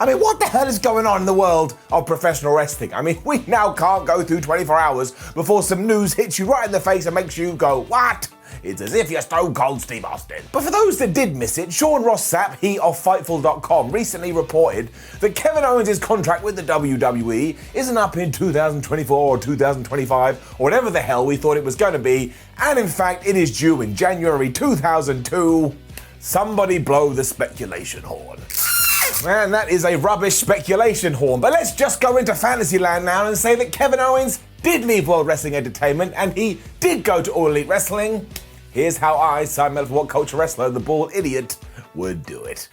I mean, what the hell is going on in the world of professional wrestling? I mean, we now can't go through 24 hours before some news hits you right in the face and makes you go, what? It's as if you're Stone Cold Steve Austin. But for those that did miss it, Sean Ross Sapp, he of Fightful.com, recently reported that Kevin Owens' contract with the WWE isn't up in 2024 or 2025 or whatever the hell we thought it was going to be, and in fact it is due in January 2002. Somebody blow the speculation horn. Man, that is a rubbish speculation horn. But let's just go into Fantasyland now and say that Kevin Owens did leave World Wrestling Entertainment and he did go to All Elite Wrestling. Here's how I, Simon of WhatCulture wrestler, the bald idiot, would do it.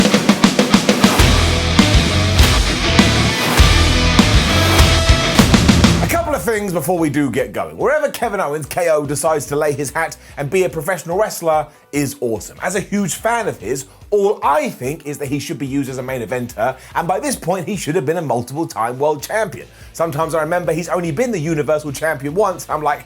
A couple of things before we do get going. Wherever Kevin Owens, KO, decides to lay his hat and be a professional wrestler is awesome. As a huge fan of his, all I think is that he should be used as a main eventer, and by this point he should have been a multiple-time world champion. Sometimes I remember he's only been the Universal Champion once, I'm like,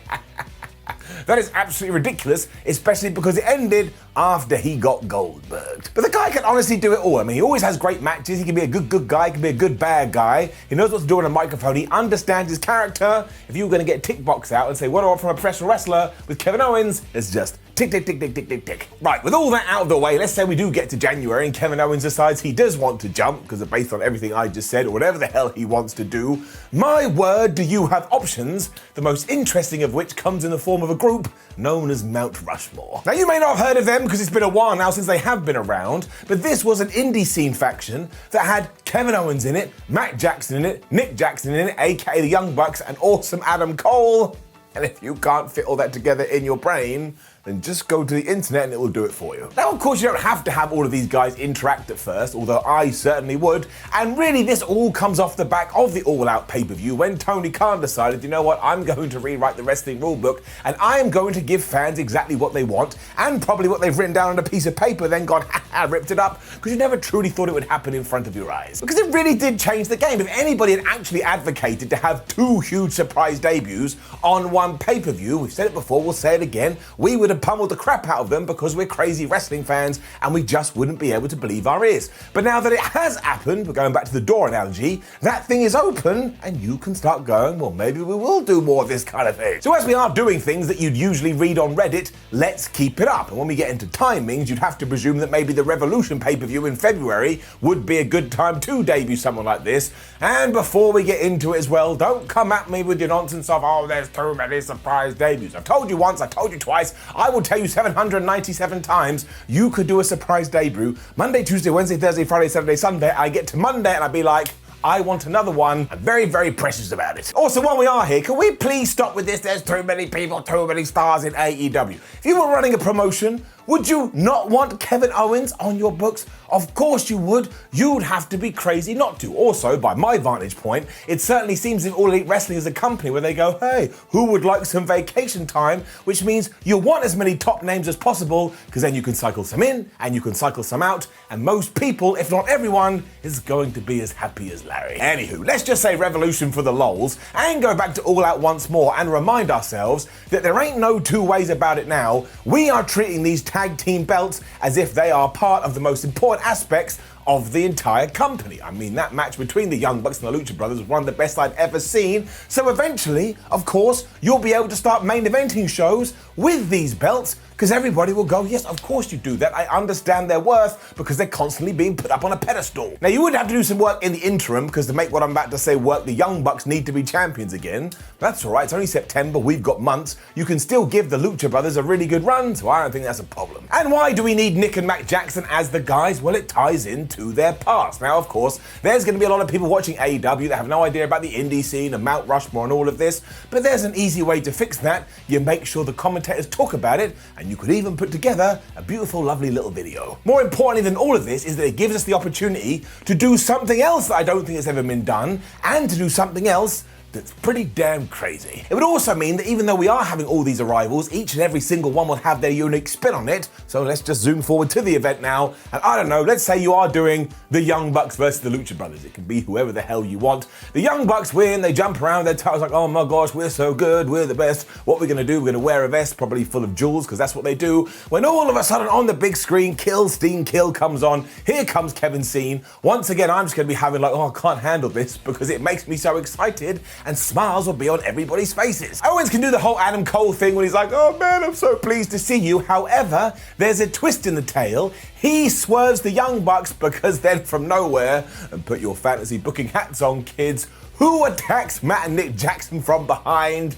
that is absolutely ridiculous, especially because it ended after he got Goldberged. But the guy can honestly do it all. I mean, he always has great matches. He can be a good guy. He can be a good bad guy. He knows what to do on a microphone. He understands his character. If you were going to get a tick box out and say, what do I want from a professional wrestler with Kevin Owens? It's just tick, tick, tick, tick, tick, tick, tick. Right, with all that out of the way, let's say we do get to January and Kevin Owens decides he does want to jump, because based on everything I just said, or whatever the hell he wants to do, my word, do you have options, the most interesting of which comes in the form of a group known as Mount Rushmore. Now, you may not have heard of them because it's been a while now since they have been around, but this was an indie scene faction that had Kevin Owens in it, Matt Jackson in it, Nick Jackson in it, aka the Young Bucks, and awesome Adam Cole. And if you can't fit all that together in your brain, then just go to the internet and it will do it for you. Now, of course, you don't have to have all of these guys interact at first, although I certainly would. And really, this all comes off the back of the All Out pay-per-view when Tony Khan decided, you know what, I'm going to rewrite the wrestling rulebook and I am going to give fans exactly what they want and probably what they've written down on a piece of paper, then gone, ripped it up, because you never truly thought it would happen in front of your eyes. Because it really did change the game. If anybody had actually advocated to have two huge surprise debuts on one pay-per-view, we've said it before, we'll say it again, we would have pummeled the crap out of them because we're crazy wrestling fans and we just wouldn't be able to believe our ears. But now that it has happened, we're going back to the door analogy, that thing is open and you can start going, well, maybe we will do more of this kind of thing. So as we are doing things that you'd usually read on Reddit, let's keep it up. And when we get into timings, you'd have to presume that maybe the Revolution pay-per-view in February would be a good time to debut someone like this. And before we get into it as well, don't come at me with your nonsense of, oh, there's too many surprise debuts. I've told you once, I told you twice, I will tell you 797 times, you could do a surprise debut Monday, Tuesday, Wednesday, Thursday, Friday, Saturday, Sunday. I get to Monday and I'd be like, I want another one. I'm very, very precious about it. Also, while we are here, can we please stop with this? There's too many people, too many stars in AEW. If you were running a promotion, would you not want Kevin Owens on your books? Of course you would. You'd have to be crazy not to. Also, by my vantage point, it certainly seems as if All Elite Wrestling is a company where they go, hey, who would like some vacation time? Which means you want as many top names as possible, because then you can cycle some in and you can cycle some out, and most people, if not everyone, is going to be as happy as Larry. Anywho, let's just say Revolution for the lols and go back to All Out once more and remind ourselves that there ain't no two ways about it now. We are treating these tag team belts as if they are part of the most important aspects of the entire company. I mean, that match between the Young Bucks and the Lucha Brothers was one of the best I've ever seen. So eventually, of course, you'll be able to start main eventing shows with these belts, because everybody will go, yes, of course you do that. I understand their worth because they're constantly being put up on a pedestal. Now, you would have to do some work in the interim, because to make what I'm about to say work, the Young Bucks need to be champions again. That's all right, it's only September, we've got months. You can still give the Lucha Brothers a really good run, so I don't think that's a problem. And why do we need Nick and Matt Jackson as the guys? Well, it ties into their past. Now, of course, there's going to be a lot of people watching AEW that have no idea about the indie scene and Mount Rushmore and all of this, but there's an easy way to fix that. You make sure the commentators talk about it, and you could even put together a beautiful, lovely little video. More importantly than all of this is that it gives us the opportunity to do something else that I don't think has ever been done, and to do something else that's pretty damn crazy. It would also mean that even though we are having all these arrivals, each and every single one will have their unique spin on it. So let's just zoom forward to the event now. And I don't know, let's say you are doing the Young Bucks versus the Lucha Brothers. It can be whoever the hell you want. The Young Bucks win, they jump around, their titles like, oh my gosh, we're so good, we're the best. What we're gonna do, we're gonna wear a vest, probably full of jewels, because that's what they do. When all of a sudden on the big screen, Steen comes on. Here comes Kevin Steen. Once again, I'm just gonna be having like, oh, I can't handle this because it makes me so excited, and smiles will be on everybody's faces. Owens can do the whole Adam Cole thing when he's like, oh man, I'm so pleased to see you. However, there's a twist in the tale. He swerves the Young Bucks because then from nowhere, and put your fantasy booking hats on, kids, who attacks Matt and Nick Jackson from behind?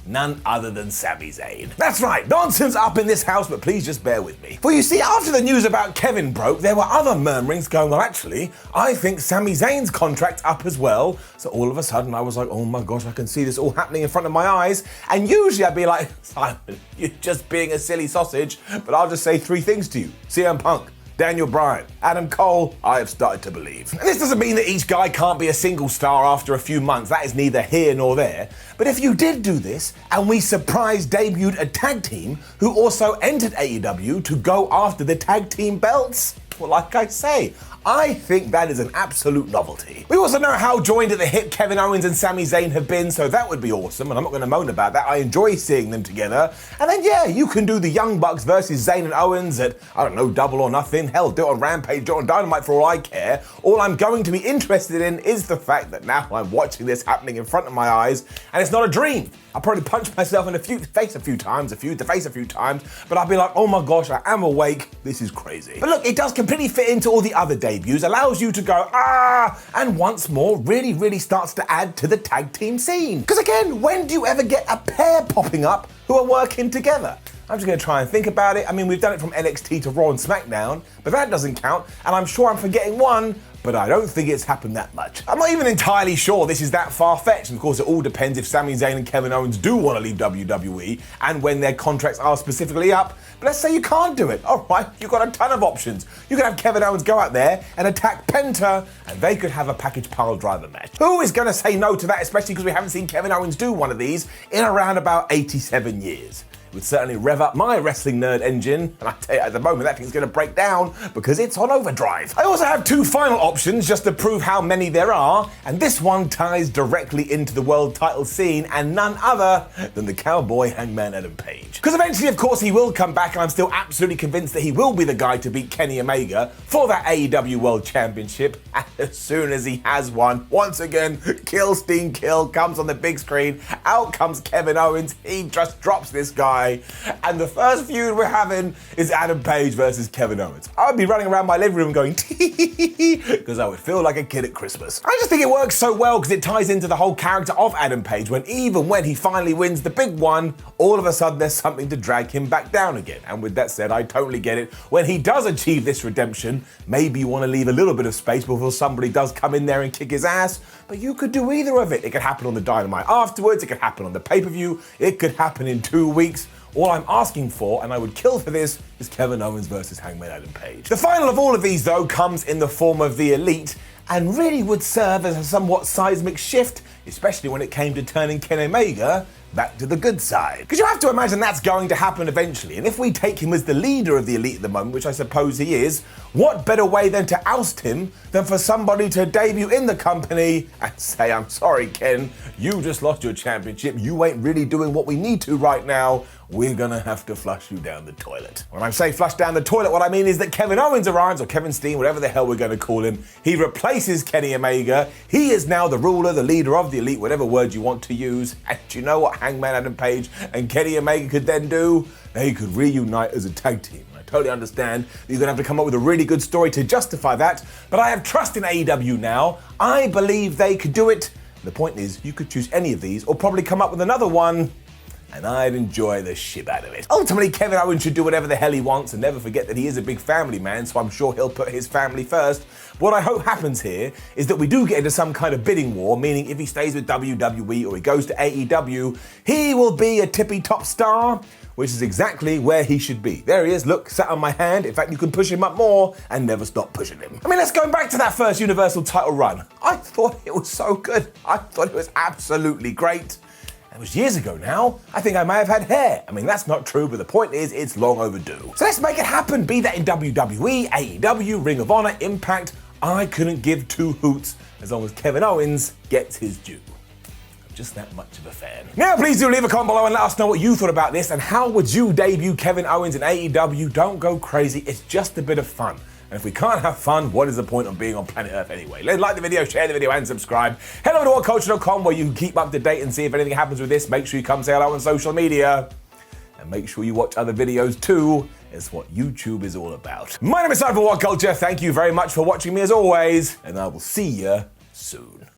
None other than Sami Zayn. That's right, nonsense up in this house, but please just bear with me. For you see, after the news about Kevin broke, there were other murmurings going on. Actually, I think Sami Zayn's contract's up as well. So all of a sudden I was like, oh my gosh, I can see this all happening in front of my eyes. And usually I'd be like, Simon, you're just being a silly sausage, but I'll just say three things to you. CM Punk, Daniel Bryan, Adam Cole, I have started to believe. And this doesn't mean that each guy can't be a single star after a few months. That is neither here nor there. But if you did do this, and we surprise debuted a tag team who also entered AEW to go after the tag team belts, well, like I say, I think that is an absolute novelty. We also know how joined at the hip Kevin Owens and Sami Zayn have been, so that would be awesome, and I'm not going to moan about that. I enjoy seeing them together. And then, yeah, you can do the Young Bucks versus Zayn and Owens at, I don't know, Double or Nothing. Hell, do it on Rampage, do it on Dynamite for all I care. All I'm going to be interested in is the fact that now I'm watching this happening in front of my eyes, and it's not a dream. I'll probably punch myself in the face a few times, but I'll be like, oh my gosh, I am awake. This is crazy. But look, it does completely fit into all the other debuts, allows you to go, and once more really starts to add to the tag team scene. Because again, when do you ever get a pair popping up who are working together? I'm just going to try and think about it. I mean, we've done it from NXT to Raw and SmackDown, but that doesn't count, and I'm sure I'm forgetting one, but I don't think it's happened that much. I'm not even entirely sure this is that far-fetched, and of course it all depends if Sami Zayn and Kevin Owens do want to leave WWE and when their contracts are specifically up. But let's say you can't do it. All right, you've got a ton of options. You could have Kevin Owens go out there and attack Penta, and they could have a package pile driver match. Who is going to say no to that, especially because we haven't seen Kevin Owens do one of these in around about 87 years. It would certainly rev up my wrestling nerd engine, and I tell you, at the moment that thing's going to break down because it's on overdrive. I also have two final options just to prove how many there are, and this one ties directly into the world title scene and none other than the cowboy Hangman Adam Page. Because eventually, of course, he will come back, and I'm still absolutely convinced that he will be the guy to beat Kenny Omega for that AEW World Championship. And as soon as he has one, once again, Steen comes on the big screen, out comes Kevin Owens, he just drops this guy. And the first feud we're having is Adam Page versus Kevin Owens. I would be running around my living room going tee because I would feel like a kid at Christmas. I just think it works so well because it ties into the whole character of Adam Page even when he finally wins the big one, all of a sudden there's something to drag him back down again. And with that said, I totally get it. When he does achieve this redemption, maybe you want to leave a little bit of space before somebody does come in there and kick his ass, but you could do either of it. It could happen on the Dynamite afterwards, it could happen on the pay-per-view, it could happen in 2 weeks. All I'm asking for, and I would kill for this, is Kevin Owens versus Hangman Adam Page. The final of all of these, though, comes in the form of the Elite, and really would serve as a somewhat seismic shift, especially when it came to turning Kenny Omega back to the good side. Because you have to imagine that's going to happen eventually, and if we take him as the leader of the Elite at the moment, which I suppose he is, what better way than to oust him than for somebody to debut in the company and say, I'm sorry, Ken, you just lost your championship, you ain't really doing what we need to right now, we're gonna have to flush you down the toilet. When I say flush down the toilet, what I mean is that Kevin Owens arrives, or Kevin Steen, whatever the hell we're gonna call him, he replaces Kenny Omega, he is now the ruler, the leader of the Elite, whatever word you want to use, and do you know what Hangman Adam Page and Kenny Omega could then do? They could reunite as a tag team. I totally understand that you're gonna have to come up with a really good story to justify that, but I have trust in AEW now. I believe they could do it. The point is, you could choose any of these, or probably come up with another one and I'd enjoy the shit out of it. Ultimately, Kevin Owens should do whatever the hell he wants and never forget that he is a big family man, so I'm sure he'll put his family first. What I hope happens here is that we do get into some kind of bidding war, meaning if he stays with WWE or he goes to AEW, he will be a tippy-top star, which is exactly where he should be. There he is, look, sat on my hand. In fact, you can push him up more and never stop pushing him. I mean, let's go back to that first Universal title run. I thought it was so good. I thought it was absolutely great. It was years ago now. I think I may have had hair. I mean, that's not true, but the point is, it's long overdue. So let's make it happen, be that in WWE, AEW, Ring of Honor, Impact. I couldn't give two hoots as long as Kevin Owens gets his due. I'm just that much of a fan. Now, please do leave a comment below and let us know what you thought about this and how would you debut Kevin Owens in AEW? Don't go crazy, it's just a bit of fun. And if we can't have fun, what is the point of being on planet Earth anyway? Like the video, share the video, and subscribe. Head over to WhatCulture.com where you can keep up to date and see if anything happens with this. Make sure you come say hello on social media. And make sure you watch other videos too. It's what YouTube is all about. My name is Simon from WhatCulture. Thank you very much for watching me as always. And I will see you soon.